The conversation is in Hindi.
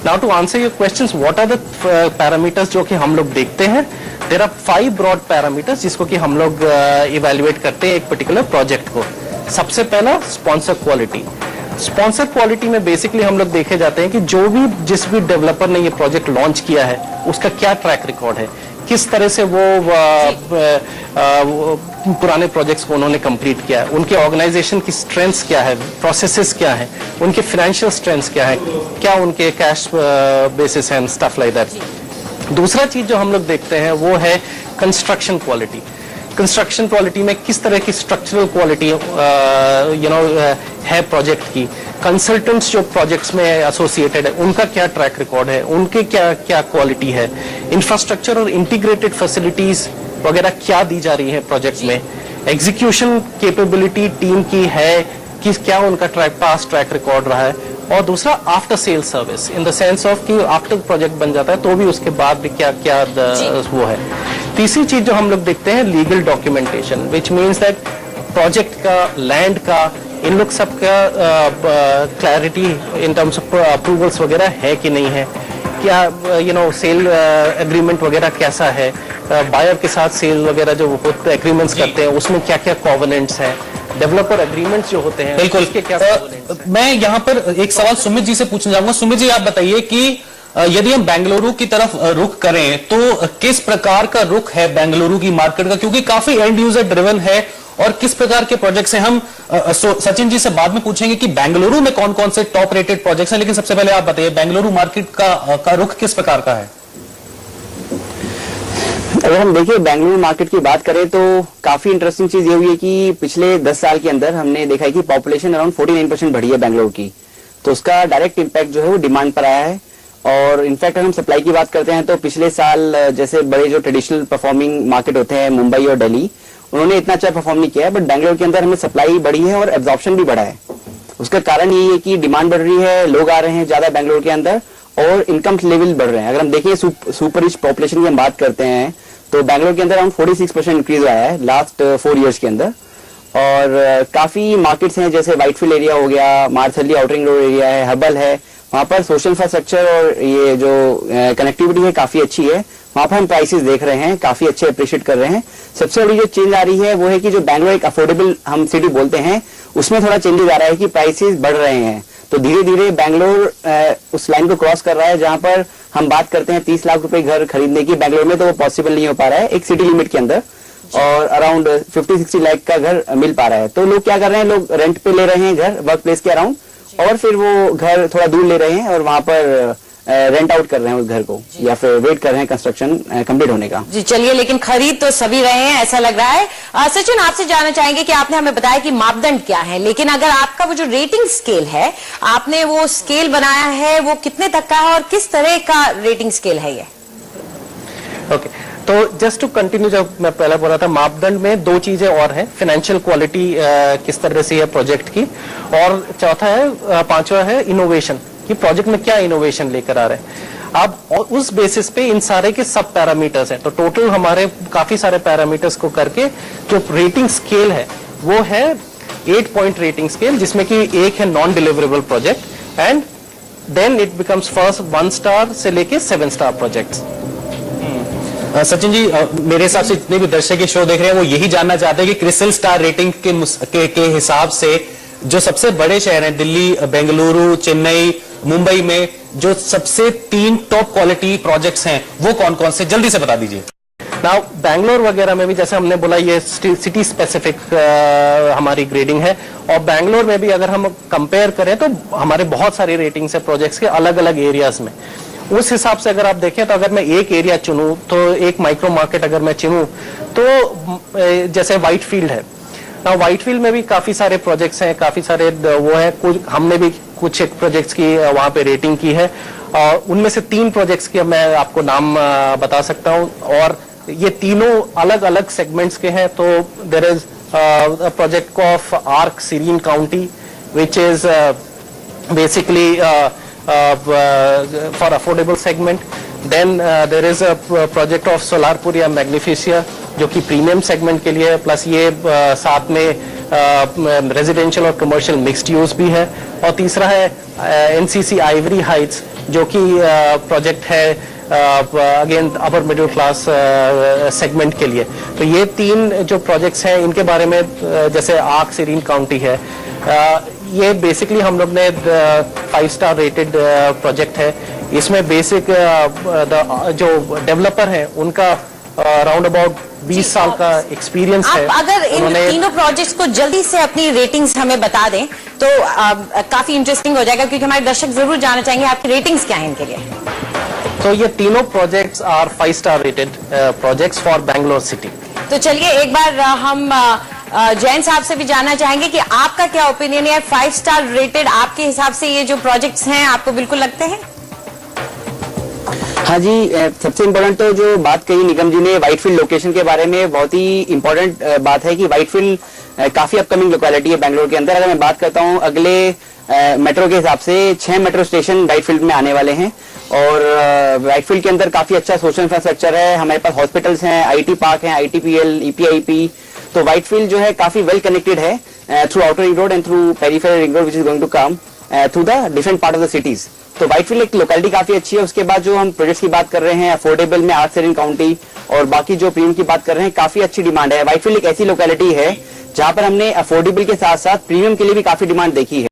Now to answer your questions, what are the parameters जो कि हम लोग देखते हैं? देयर आर 5 ब्रॉड पैरामीटर्स जिसको कि हम लोग इवैल्यूएट करते हैं एक पर्टिकुलर प्रोजेक्ट को। सबसे पहला स्पॉन्सर क्वालिटी। स्पॉन्सर क्वालिटी में बेसिकली हम लोग देखे जाते हैं कि जिस भी डेवलपर ने ये प्रोजेक्ट लॉन्च किया है उसका क्या ट्रैक रिकॉर्ड है, किस तरह से वो पुराने प्रोजेक्ट्स को उन्होंने कंप्लीट किया है, उनके ऑर्गेनाइजेशन की स्ट्रेंथ्स क्या है, प्रोसेसेस क्या है, उनके फाइनेंशियल स्ट्रेंथ्स क्या है, क्या उनके कैश बेसिस हैं, स्टफ लाइक दैट। दूसरा चीज जो हम लोग देखते हैं वो है कंस्ट्रक्शन क्वालिटी। कंस्ट्रक्शन क्वालिटी में किस तरह की स्ट्रक्चरल क्वालिटी है प्रोजेक्ट की, कंसल्टेंट्स जो प्रोजेक्ट्स में एसोसिएटेड है उनका क्या ट्रैक रिकॉर्ड है, उनके क्या क्या क्वालिटी है, इंफ्रास्ट्रक्चर और इंटीग्रेटेड फैसिलिटीज वगैरह क्या दी जा रही है प्रोजेक्ट में, एग्जीक्यूशन कैपेबिलिटी टीम की है कि क्या उनका पास ट्रैक रिकॉर्ड रहा है, और दूसरा after sale service in the sense of कि आफ्टर प्रोजेक्ट बन जाता है तो भी उसके बाद भी क्या क्या वो है। तीसरी चीज जो हम लोग देखते हैं legal documentation, which means that project का, लैंड का, इन लोग सब का clarity in terms of approvals वगैरह है कि नहीं है, क्या सेल एग्रीमेंट वगैरह कैसा है, बायर के साथ सेल वगैरह जो होते एग्रीमेंट्स करते हैं उसमें क्या क्या कॉवेनेंट्स हैं, डेवलपर एग्रीमेंट्स जो होते हैं बिल्कुल उसके क्या मैं यहाँ पर एक सवाल सुमित जी से पूछना चाहूंगा। सुमित जी, आप बताइए कि यदि हम बेंगलुरु की तरफ रुख करें तो किस प्रकार का रुख है बेंगलुरु की मार्केट का, क्योंकि काफी एंड यूजर ड्रिवन है, और किस प्रकार के प्रोजेक्ट्स हैं? हम सचिन जी से बाद में पूछेंगे कि बेंगलुरु में कौन कौन से टॉप रेटेड प्रोजेक्ट्स हैं, लेकिन सबसे पहले आप बताइए बेंगलुरु मार्केट का रुख किस प्रकार का है? अगर हम देखिए बेंगलुरु मार्केट की बात करें तो काफी इंटरेस्टिंग चीज ये हुई है कि पिछले 10 साल के अंदर हमने देखा है कि पॉपुलेशन अराउंड 49% बढ़ी है बेंगलुरु की, तो उसका डायरेक्ट इम्पैक्ट जो है वो डिमांड पर आया है। और इनफैक्ट अगर हम सप्लाई की बात करते हैं तो पिछले साल जैसे बड़े जो ट्रेडिशनल परफॉर्मिंग मार्केट होते हैं मुंबई और दिल्ली, उन्होंने इतना अच्छा परफॉर्म नहीं किया है, बट बेंगलुरु के अंदर हमें सप्लाई बढ़ी है और एब्जॉर्प्शन भी बढ़ा है। उसका कारण यही है कि डिमांड बढ़ रही है, लोग आ रहे हैं ज्यादा बेंगलुरु के अंदर और इनकम लेवल बढ़ रहे हैं। अगर हम देखिए सुपर रिच पॉपुलेशन की हम बात करते हैं तो बेंगलुरु के अंदर अराउंड 46% इंक्रीज आया है लास्ट 4 इयर्स के अंदर। और काफी मार्केट्स हैं जैसे व्हाइटफील्ड एरिया हो गया, मार्थली आउटरिंग रोड एरिया है, हबल है, वहां पर सोशल इंफ्रास्ट्रक्चर और ये जो कनेक्टिविटी है काफी अच्छी है। वहां पर हम प्राइसेस देख रहे हैं काफी अच्छे अप्रिशिएट कर रहे हैं। सबसे बड़ी जो चेंज आ रही है वो है कि जो बेंगलुरु एक अफोर्डेबल हम सिटी बोलते हैं उसमें थोड़ा चेंजेस आ रहा है कि प्राइसेस बढ़ रहे हैं। तो धीरे धीरे बेंगलुरु उस लाइन को क्रॉस कर रहा है जहां पर हम बात करते हैं 30 लाख रुपए घर खरीदने की बेंगलुरु में, तो वो पॉसिबल नहीं हो पा रहा है एक सिटी लिमिट के अंदर, और अराउंड 50-60 लाख का घर मिल पा रहा है। तो लोग क्या कर रहे हैं, लोग रेंट पे ले रहे हैं घर वर्क प्लेस के अराउंड, और फिर वो घर थोड़ा दूर ले रहे हैं और वहां पर रेंट आउट कर रहे हैं उस घर को, या फिर वेट कर रहे हैं कंस्ट्रक्शन कंप्लीट होने का। जी चलिए, लेकिन खरीद तो सभी रहे हैं ऐसा लग रहा है। सचिन, आपसे जानना चाहेंगे कि आपने हमें बताया कि मापदंड क्या है, लेकिन अगर आपका वो जो रेटिंग स्केल है, आपने वो स्केल बनाया है, वो कितने तक का है और किस तरह का रेटिंग स्केल है ये? ओके, तो जस्ट टू कंटिन्यू, जो मैं पहले बोला था, मापदंड में 2 चीजें और हैं, फाइनेंशियल क्वालिटी किस तरह से है प्रोजेक्ट की, और चौथा है, पांचवा है इनोवेशन, कि प्रोजेक्ट में क्या इनोवेशन लेकर आ रहे हैं आप, और उस बेसिस पे इन सारे के सब पैरामीटर्स हैं। तो टोटल हमारे काफी सारे पैरामीटर्स को करके जो रेटिंग स्केल है वो है 8 पॉइंट रेटिंग स्केल, जिसमें कि एक है non deliverable project and then it becomes first 1 star से लेके 7 स्टार प्रोजेक्ट्स। सचिन जी, मेरे हिसाब से जितने भी दर्शक ये शो देख रहे हैं वो यही जानना चाहते हैं कि क्रिस्टल स्टार रेटिंग के हिसाब से जो सबसे बड़े शहर हैं दिल्ली, बेंगलुरु, चेन्नई, मुंबई में जो सबसे 3 टॉप क्वालिटी प्रोजेक्ट्स हैं वो कौन कौन से, जल्दी से बता दीजिए। नाउ बैंगलोर वगैरह में भी जैसे हमने बोला ये सिटी स्पेसिफिक हमारी ग्रेडिंग है, और बैंगलोर में भी अगर हम कंपेयर करें तो हमारे बहुत सारी रेटिंग्स है प्रोजेक्ट्स के अलग अलग एरियाज में। उस हिसाब से अगर आप देखें तो अगर मैं एक एरिया चुनूं, तो एक माइक्रो मार्केट अगर मैं चुनूं तो जैसे व्हाइटफील्ड है ना, व्हाइटफील्ड में भी काफी सारे प्रोजेक्ट्स हैं, काफी सारे वो है, कुछ हमने भी कुछ एक प्रोजेक्ट्स की वहां पे रेटिंग की है, और उनमें से 3 प्रोजेक्ट्स की मैं आपको नाम बता सकता हूं, और ये तीनों अलग अलग सेगमेंट्स के हैं। तो there is project of Arc Serene County which is basically for affordable segment. Then there is a project of Solarpuria Magnificia जो कि प्रीमियम सेगमेंट के लिए है, प्लस ये साथ में रेजिडेंशियल और कमर्शियल मिक्स्ड यूज भी है, और तीसरा है एनसीसी आइवरी हाइट्स जो कि प्रोजेक्ट है again upper middle class segment के लिए। तो ये 3 जो प्रोजेक्ट्स हैं इनके बारे में जैसे आर्क सीरीन काउंटी है, ये बेसिकली हम लोग ने 5 स्टार रेटेड प्रोजेक्ट है। इसमें बेसिक जो डेवलपर है उनका राउंड अबाउट 20 साल का एक्सपीरियंस है। आप अगर इन तीनों प्रोजेक्ट्स को जल्दी से अपनी रेटिंग्स हमें बता दें तो काफी इंटरेस्टिंग हो जाएगा, क्योंकि हमारे दर्शक जरूर जानना चाहेंगे आपकी रेटिंग्स क्या है इनके लिए। तो ये तीनों projects are 5 star rated projects for Bangalore city. तो चलिए एक बार हम जैन साहब से भी जानना चाहेंगे कि आपका क्या ओपिनियन है, 5 स्टार रेटेड आपके हिसाब से ये जो प्रोजेक्ट्स हैं आपको बिल्कुल लगते हैं? हाँ जी, सबसे इम्पोर्टेंट तो जो बात कही निगम जी ने व्हाइटफील्ड लोकेशन के बारे में, बहुत ही इम्पोर्टेंट बात है कि व्हाइटफील्ड काफी अपकमिंग लोकेलिटी है बैंगलोर के अंदर। अगर मैं बात करता हूँ अगले मेट्रो के हिसाब से 6 मेट्रो स्टेशन व्हाइटफील्ड में आने वाले हैं और व्हाइटफील्ड के अंदर काफी अच्छा सोशल इंफ्रास्ट्रक्चर है। हमारे पास हॉस्पिटल्स हैं, आईटी पार्क है, ITPL, EPIP। तो व्हाइटफील्ड जो है काफी वेल कनेक्टेड है through outer ring road and through peripheral ring road which is going to come through the different part of the cities. तो व्हाइटफील्ड एक लोकेलिटी काफी अच्छी है। उसके बाद जो हम प्रोजेक्ट्स की बात कर रहे हैं अफोर्डेबल में आर्क सीरीन काउंटी और बाकी जो प्रीमियम की बात कर रहे हैं, काफी अच्छी डिमांड है। व्हाइटफील्ड एक ऐसी लोकेलिटी है जहां पर हमने अफोर्डेबल के साथ साथ प्रीमियम के लिए भी काफी डिमांड देखी है।